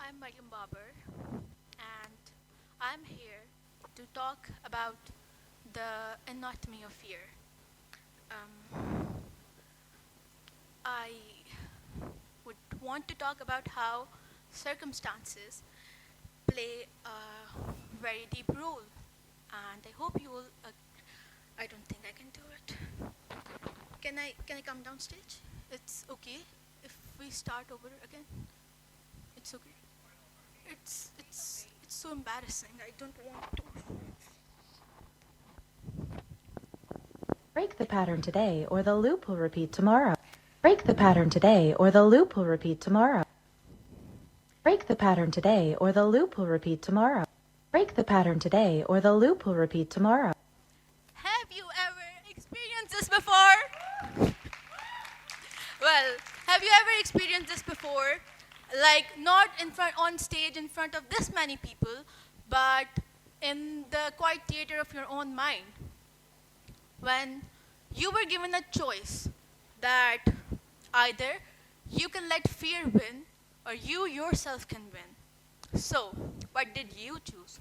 I'm Marium Babar, and I'm here to talk about the anatomy of fear. Um, I would want to talk about how circumstances play a very deep role, and I hope you will. I don't think I can do it. Can I come downstage? It's okay if we start over again. It's okay. It's so embarrassing. I don't want to. Break the pattern today, or the loop will repeat tomorrow. Break the pattern today, or the loop will repeat tomorrow. Break the pattern today, or the loop will repeat tomorrow. Break the pattern today, or the loop will repeat tomorrow. Have you ever experienced this before? Well, have you ever experienced this before? Like not in front on stage in front of this many people, but in the quiet theater of your own mind. When you were given a choice that either you can let fear win or you yourself can win. So, what did you choose?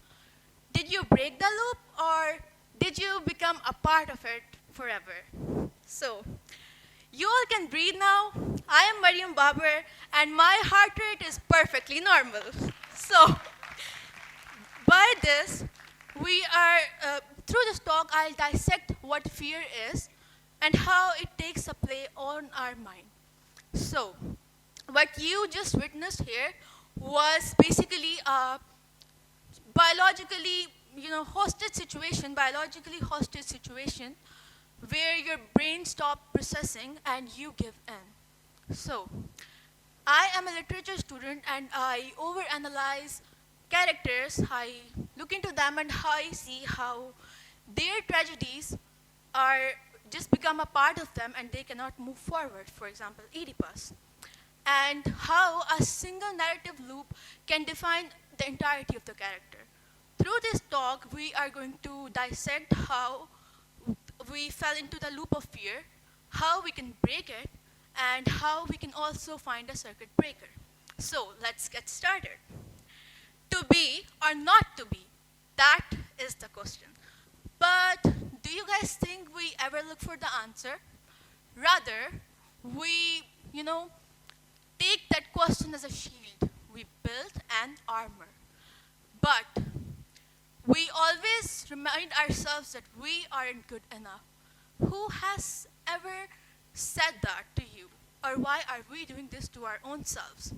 Did you break the loop or did you become a part of it forever? So, you all can breathe now. I am Mariam Babar and my heart rate is perfectly normal. So, by this, through this talk, I'll dissect what fear is and how it takes a play on our mind. So, what you just witnessed here was basically a biologically hostage situation where your brain stops processing and you give in. So, I am a literature student and I overanalyze characters. I look into them and I see how their tragedies are just become a part of them and they cannot move forward. For example, Oedipus. And how a single narrative loop can define the entirety of the character. Through this talk, we are going to dissect how we fell into the loop of fear, how we can break it, and how we can also find a circuit breaker. So let's get started. To be or not to be? That is the question. But do you guys think we ever look for the answer? Rather, we, take that question as a shield. We build an armor. But we always remind ourselves that we aren't good enough. Who has ever said that to you? Or why are we doing this to our own selves?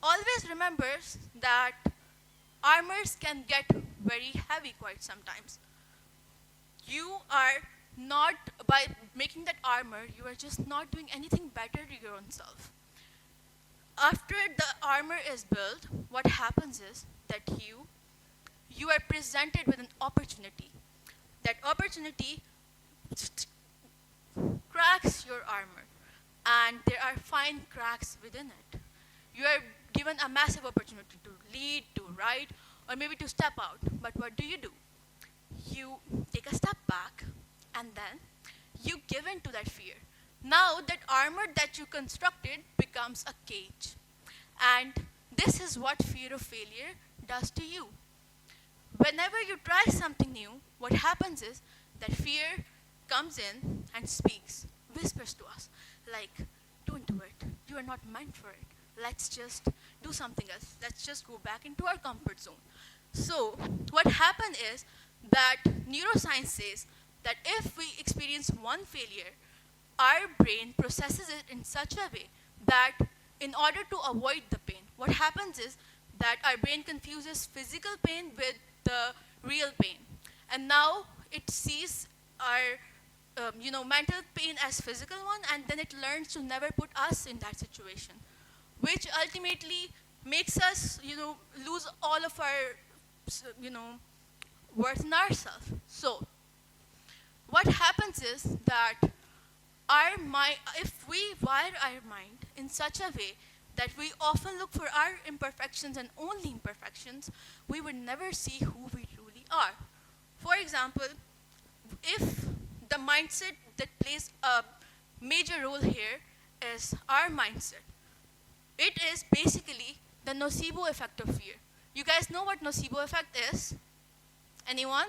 Always remembers that armors can get very heavy quite sometimes. You are not, by making that armor, you are just not doing anything better to your own self. After the armor is built, what happens is that you are presented with an opportunity. That opportunity cracks your armor, and there are fine cracks within it. You are given a massive opportunity to lead, to write, or maybe to step out. But what do? You take a step back, and then you give in to that fear. Now that armor that you constructed becomes a cage. And this is what fear of failure does to you. Whenever you try something new, what happens is that fear comes in and speaks, whispers to us, like, don't do it. You are not meant for it. Let's just do something else. Let's just go back into our comfort zone. So, what happened is that neuroscience says that if we experience one failure, our brain processes it in such a way that in order to avoid the pain, what happens is that our brain confuses physical pain with the real pain. And now it sees our mental pain as physical one, and then it learns to never put us in that situation, which ultimately makes us, lose all of our, worth in ourselves. So, what happens is that our mind, if we wire our mind in such a way that we often look for our imperfections and only imperfections, we would never see who we truly are. For example, if the mindset that plays a major role here is our mindset. It is basically the nocebo effect of fear. You guys know what nocebo effect is? Anyone?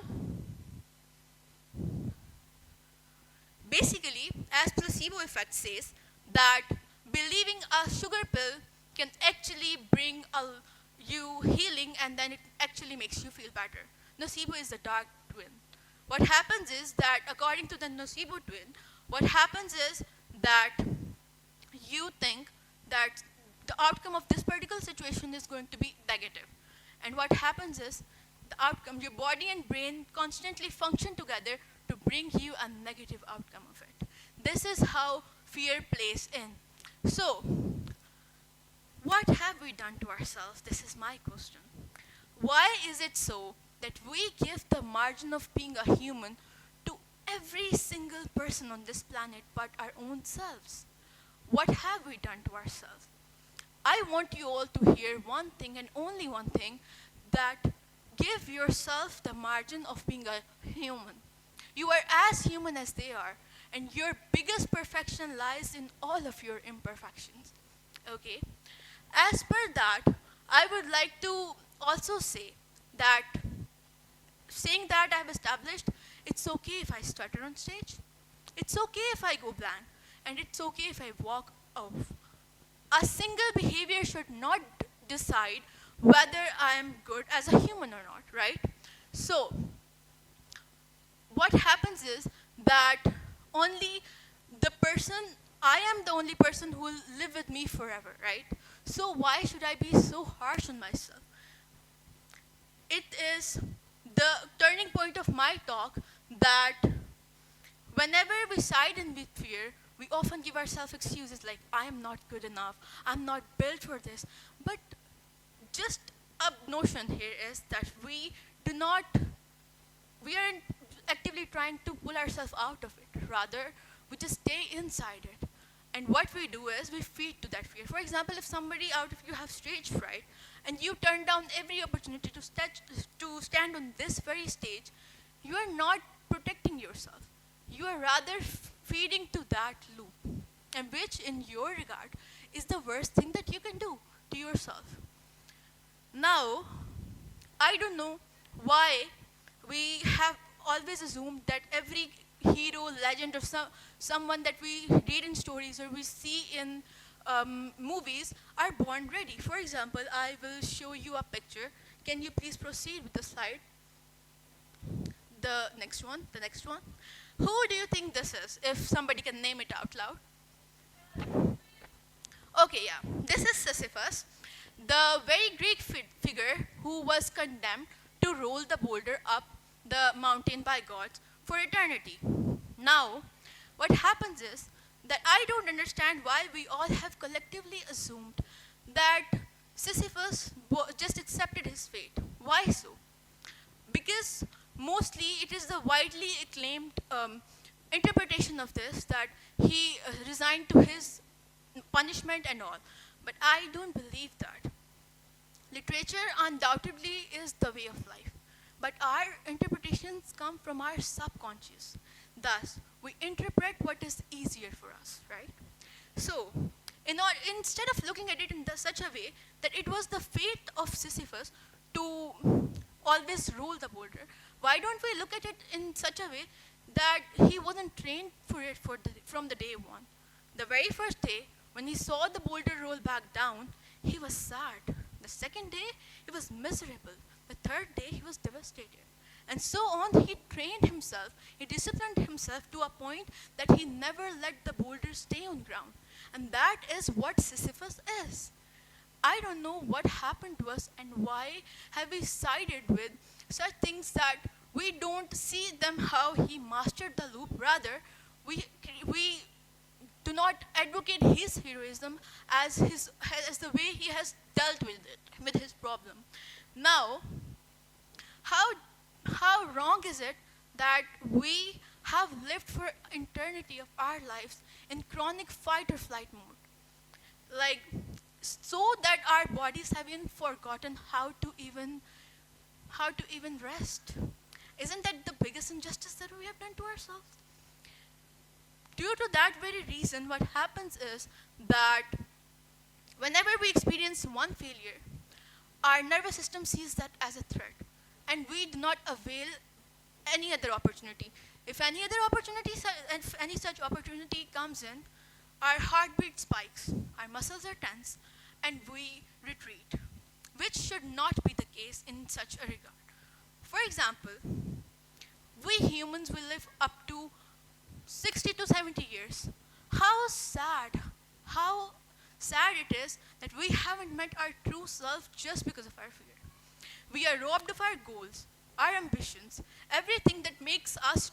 Basically, as placebo effect says, that believing a sugar pill can actually bring you healing, and then it actually makes you feel better. Nocebo is the dark twin. What happens is that according to the nocebo twin, what happens is that you think that the outcome of this particular situation is going to be negative. And what happens is the outcome, your body and brain constantly function together to bring you a negative outcome of it. This is how fear plays in. So, what have we done to ourselves? This is my question. Why is it so that we give the margin of being a human to every single person on this planet but our own selves? What have we done to ourselves? I want you all to hear one thing and only one thing, that give yourself the margin of being a human. You are as human as they are, and your biggest perfection lies in all of your imperfections. Okay? As per that, I would like to also say that, saying that I've established, it's okay if I stutter on stage, it's okay if I go blank, and it's okay if I walk off. A single behavior should not decide whether I am good as a human or not, right? So, what happens is that only the person, I am the only person who will live with me forever, right? So why should I be so harsh on myself? It is the turning point of my talk that whenever we side in with fear, we often give ourselves excuses like, I am not good enough, I'm not built for this. But just a notion here is that we aren't actively trying to pull ourselves out of it. Rather, we just stay inside it. And what we do is we feed to that fear. For example, if somebody out of you have stage fright and you turn down every opportunity to stand on this very stage, you are not protecting yourself. You are rather feeding to that loop, and which in your regard is the worst thing that you can do to yourself. Now, I don't know why we have always assumed that every hero, legend, or someone that we read in stories or we see in movies are born ready. For example, I will show you a picture. Can you please proceed with the slide? The next one. Who do you think this is, if somebody can name it out loud? Okay, yeah. This is Sisyphus, the very Greek figure who was condemned to roll the boulder up the mountain by gods for eternity. Now, what happens is that I don't understand why we all have collectively assumed that Sisyphus just accepted his fate. Why so? Because mostly it is the widely acclaimed interpretation of this that he resigned to his punishment and all. But I don't believe that. Literature undoubtedly is the way of life, but our interpretations come from our subconscious. Thus, we interpret what is easier for us, right? So, instead of looking at it in such a way that it was the fate of Sisyphus to always roll the boulder, why don't we look at it in such a way that he wasn't trained for it from the day one? The very first day, when he saw the boulder roll back down, he was sad. The second day, he was miserable. The third day, he was devastated. And so on, he trained himself, he disciplined himself to a point that he never let the boulder stay on ground. And that is what Sisyphus is. I don't know what happened to us and why have we sided with such things that we don't see them how he mastered the loop. Rather, we do not advocate his heroism as the way he has dealt with his problem. Now, how wrong is it that we have lived for eternity of our lives in chronic fight or flight mode? Like, so that our bodies have even forgotten how to even rest. Isn't that the biggest injustice that we have done to ourselves? Due to that very reason, what happens is that Whenever we experience one failure, our nervous system sees that as a threat, and we do not avail any other opportunity. If any such opportunity comes in, our heartbeat spikes, our muscles are tense, and we retreat, which should not be the case in such a regard. For example, we humans will live up to 60 to 70 years. How sad it is that we haven't met our true self just because of our fear. We are robbed of our goals, our ambitions, everything that makes us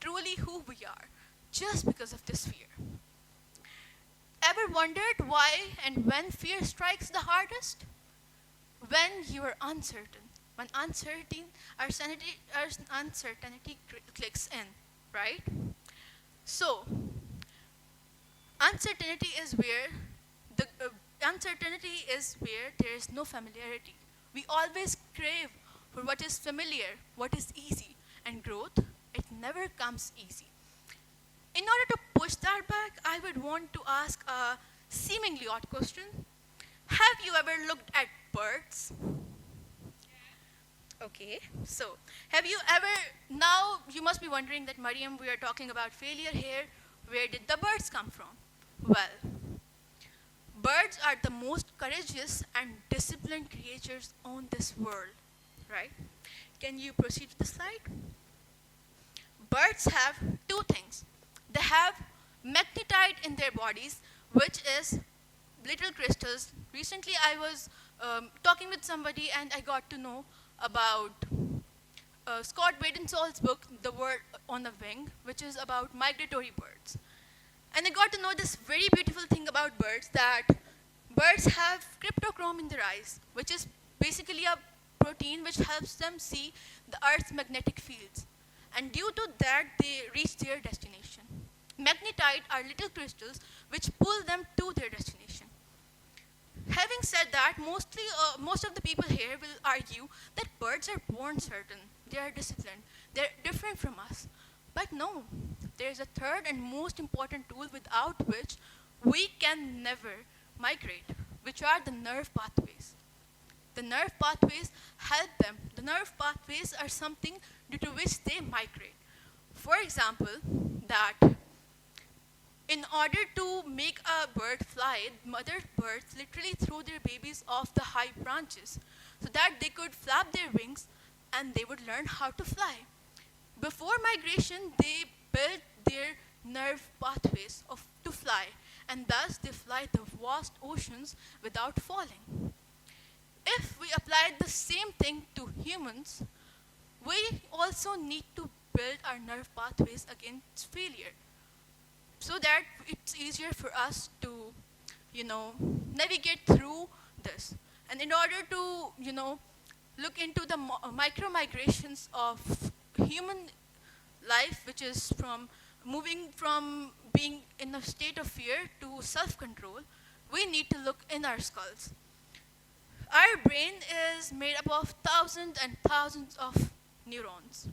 truly who we are, just because of this fear. Ever wondered why and when fear strikes the hardest? When you are uncertain, when uncertainty clicks in, right? So, uncertainty is where the uncertainty is where there is no familiarity. We always crave for what is familiar, what is easy, and growth, it never comes easy. In order to push that back, I would want to ask a seemingly odd question. Have you ever looked at birds? Okay, so have you ever, now you must be wondering that Mariam, we are talking about failure here. Where did the birds come from? Well, birds are the most courageous and disciplined creatures on this world, right? Can you proceed to the slide? Birds have two things. They have magnetite in their bodies, which is little crystals. Recently, I was talking with somebody and I got to know about Scott Badensol's book, The Word on a Wing, which is about migratory birds. And I got to know this very beautiful thing about birds, that birds have cryptochrome in their eyes, which is basically a protein which helps them see the Earth's magnetic fields. And due to that, they reach their destination. Magnetite are little crystals which pull them to their destination. Having said that, most of the people here will argue that birds are born certain, they are disciplined, they're different from us. But no, there is a third and most important tool without which we can never migrate, which are the nerve pathways. The nerve pathways help them. The nerve pathways are something due to which they migrate. For example, that in order to make a bird fly, mother birds literally throw their babies off the high branches so that they could flap their wings and they would learn how to fly. Before migration, they built their nerve pathways to fly, and thus they fly the vast oceans without falling. If we applied the same thing to humans, we also need to build our nerve pathways against failure, so that it's easier for us to, navigate through this. And in order to, look into the micro migrations of human life, which is from moving from being in a state of fear to self-control, we need to look in our skulls. Our brain is made up of thousands and thousands of neurons.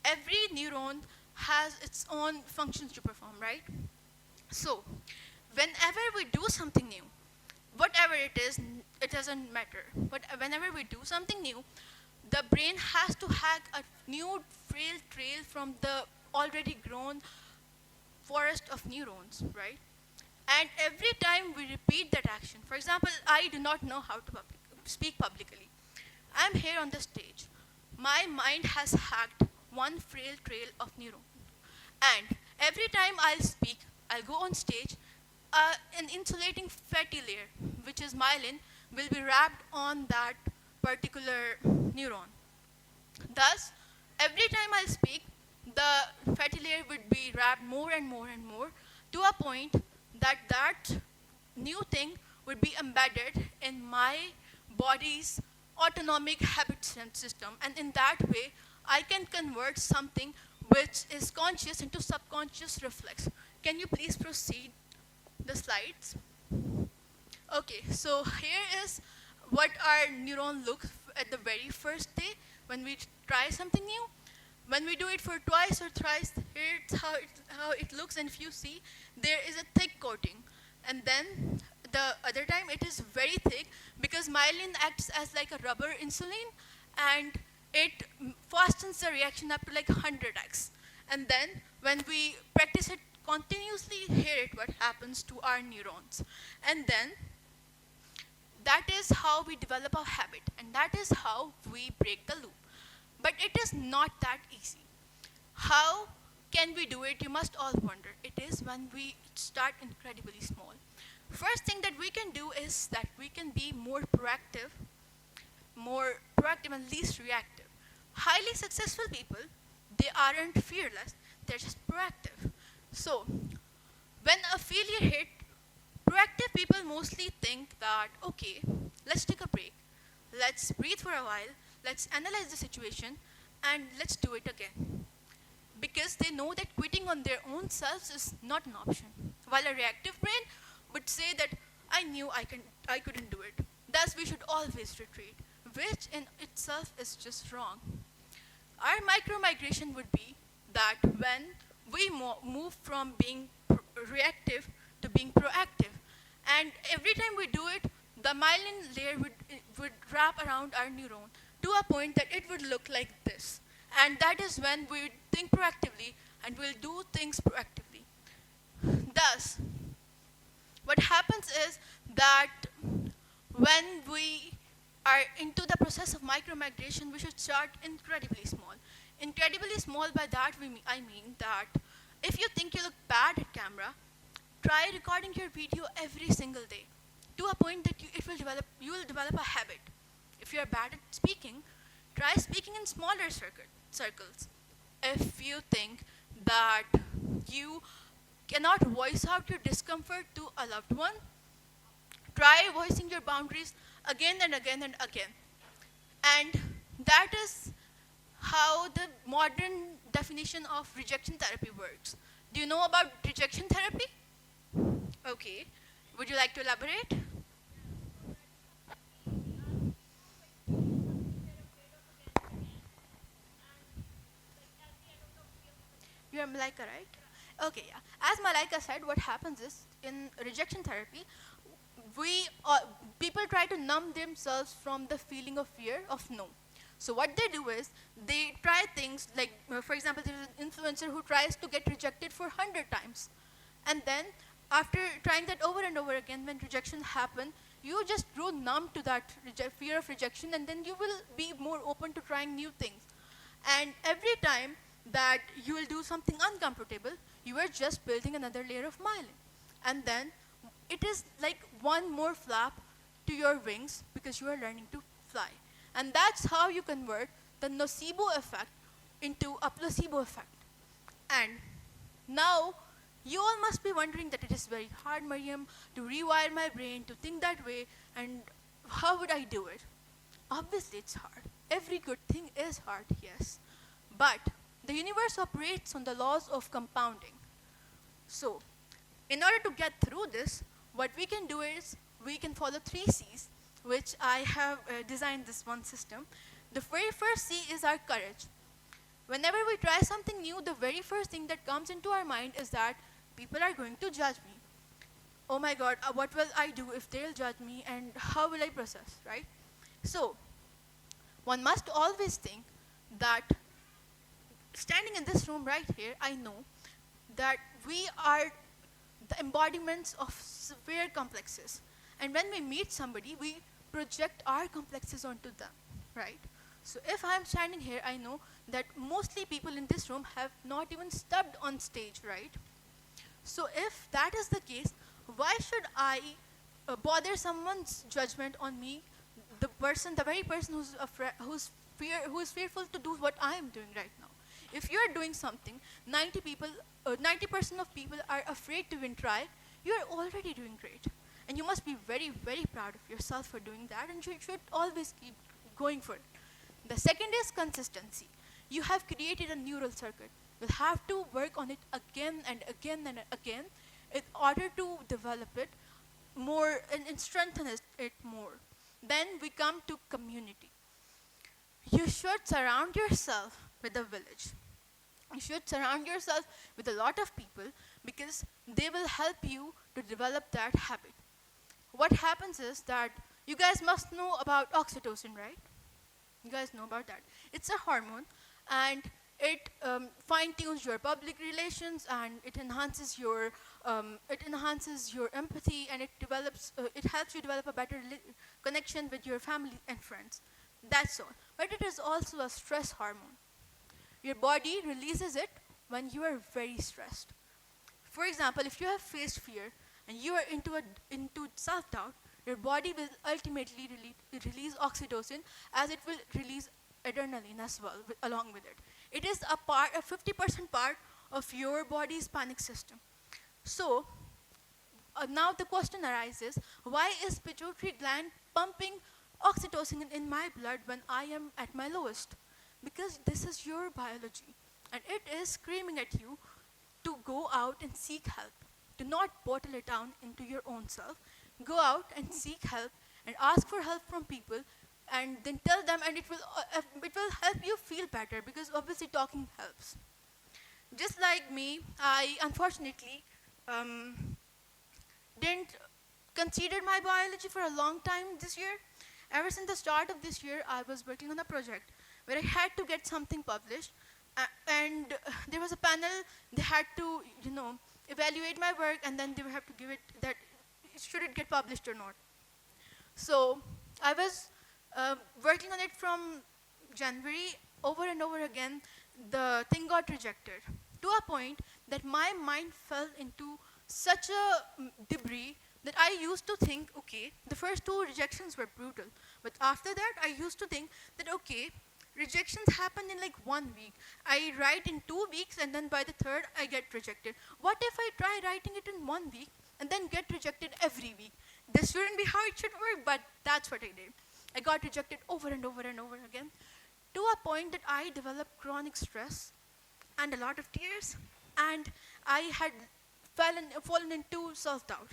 Every neuron has its own functions to perform, right? So, whenever we do something new, whatever it is, it doesn't matter. But whenever we do something new, the brain has to hack a new trail from the already grown forest of neurons, right? And every time we repeat that action, for example, I do not know how to speak publicly. I'm here on the stage. My mind has hacked one frail trail of neurons. And every time I'll speak, I'll go on stage, an insulating fatty layer, which is myelin, will be wrapped on that particular neuron. Thus, every time I speak, the fatty layer would be wrapped more and more and more to a point that that new thing would be embedded in my body's autonomic habit system. And in that way, I can convert something which is conscious into subconscious reflex. Can you please proceed the slides? Okay, so here is what our neuron looks at the very first day when we try something new. When we do it for twice or thrice, here's how it looks. And if you see, there is a thick coating. And then the other time it is very thick because myelin acts as like a rubber insulin, and it fastens the reaction up to like 100x. And then when we practice it continuously, hear it what happens to our neurons. And then that is how we develop a habit, and that is how we break the loop. But it is not that easy. How can we do it? You must all wonder. It is when we start incredibly small. First thing that we can do is that we can be more proactive and least reactive. Highly successful people, they aren't fearless, they're just proactive. So, when a failure hit, proactive people mostly think that, okay, let's take a break, let's breathe for a while, let's analyze the situation, and let's do it again. Because they know that quitting on their own selves is not an option. While a reactive brain would say that I knew I couldn't do it. Thus, we should always retreat, which in itself is just wrong. Our micro-migration would be that when we move from being reactive to being proactive, and every time we do it, the myelin layer would wrap around our neuron to a point that it would look like this. And that is when we think proactively and will do things proactively. Thus, what happens is that when we are into the process of micro-migration, we should start incredibly small. Incredibly small, by that I mean that if you think you look bad at camera, try recording your video every single day to a point that you will develop a habit. If you are bad at speaking, try speaking in smaller circles. If you think that you cannot voice out your discomfort to a loved one, try voicing your boundaries again and again and again. And that is how the modern definition of rejection therapy works. Do you know about rejection therapy? Okay. Would you like to elaborate? You're Malaika, right? Okay, yeah. As Malaika said, what happens is in rejection therapy, we people try to numb themselves from the feeling of fear of no. So what they do is they try things like, for example, there's an influencer who tries to get rejected for 100 times, and then after trying that over and over again, when rejection happen, you just grow numb to that fear of rejection, and then you will be more open to trying new things. And every time that you will do something uncomfortable, you are just building another layer of myelin. And then it is like one more flap to your wings because you are learning to fly. And that's how you convert the nocebo effect into a placebo effect. And now you all must be wondering that it is very hard, Mariam, to rewire my brain to think that way, and how would I do it? Obviously it's hard. Every good thing is hard, yes. But the universe operates on the laws of compounding. So, in order to get through this, what we can do is we can follow 3 C's, which I have designed this one system. The very first C is our courage. Whenever we try something new, the very first thing that comes into our mind is that people are going to judge me. Oh my God, what will I do if they'll judge me, and how will I process, right? So, one must always think that standing in this room right here, I know that we are the embodiments of severe complexes. And when we meet somebody, we project our complexes onto them, right? So if I'm standing here, I know that mostly people in this room have not even stepped on stage, right? So if that is the case, why should I bother someone's judgment on me, the very person who's fearful to do what I am doing right now? If you're doing something, 90% of people are afraid to even try, you're already doing great. And you must be very, very proud of yourself for doing that, and you should always keep going for it. The second is consistency. You have created a neural circuit. You'll have to work on it again and again and again in order to develop it more and strengthen it more. Then we come to community. You should surround yourself with a village. You should surround yourself with a lot of people because they will help you to develop that habit. what happens is that you guys must know about oxytocin, right? You guys know about that. It's a hormone, and it fine-tunes your public relations, and it enhances your empathy, and it helps you develop a better connection with your family and friends. That's all. But it is also a stress hormone. Your body releases it when you are very stressed. For example, if you have faced fear and you are into self-doubt, your body will ultimately release oxytocin, as it will release adrenaline as well along with it. It is a 50% part of your body's panic system. So now the question arises, why is pituitary gland pumping oxytocin in my blood when I am at my lowest? Because this is your biology, and it is screaming at you to go out and seek help. Do not bottle it down into your own self. Go out and seek help and ask for help from people, and then tell them, and it will help you feel better, because obviously talking helps. Just like me, I unfortunately didn't consider my biology for a long time this year. Ever since the start of this year, I was working on a project where I had to get something published, and there was a panel. They had to, evaluate my work, and then they would have to give it that should it get published or not. So I was working on it from January. Over and over again, the thing got rejected, to a point that my mind fell into such a debris that I used to think, okay, the first two rejections were brutal, but after that I used to think that, okay, rejections happen in like 1 week. I write in 2 weeks, and then by the third I get rejected. What if I try writing it in 1 week and then get rejected every week? This shouldn't be how it should work, but that's what I did. I got rejected over and over and over again, to a point that I developed chronic stress and a lot of tears, and I had fallen into self-doubt,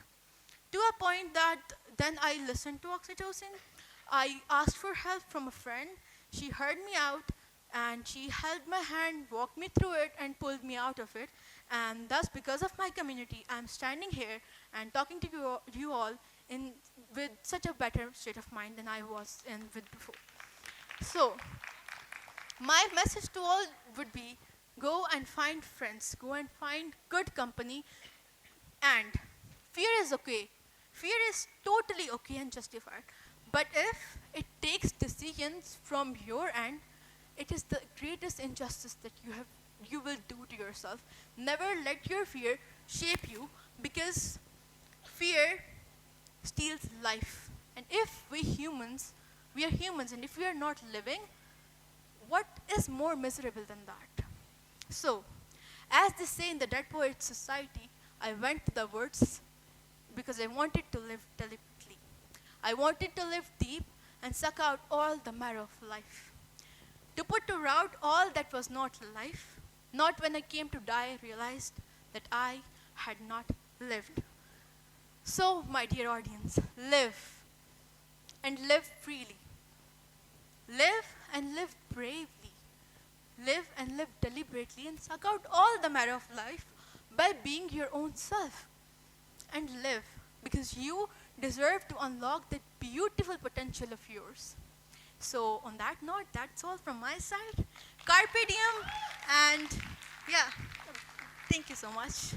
to a point that then I listened to oxytocin. I asked for help from a friend. She heard me out, and she held my hand, walked me through it, and pulled me out of it. And thus, because of my community, I'm standing here and talking to you all with such a better state of mind than I was in with before. So my message to all would be, go and find friends, go and find good company, and fear is okay. Fear is totally okay and justified. But if it takes decisions from your end, it is the greatest injustice that you will do to yourself. Never let your fear shape you, because fear steals life. And if we are humans, and if we are not living, what is more miserable than that? So, as they say in the Dead Poets Society, I went to the woods because I wanted to live delicately. I wanted to live deep and suck out all the marrow of life. To put to rout all that was not life, not when I came to die, I realized that I had not lived. So, my dear audience, live, and live freely. Live and live bravely. Live and live deliberately, and suck out all the marrow of life by being your own self. And live, because you deserve to unlock that beautiful potential of yours. So on that note, that's all from my side. Carpe diem, and yeah, thank you so much.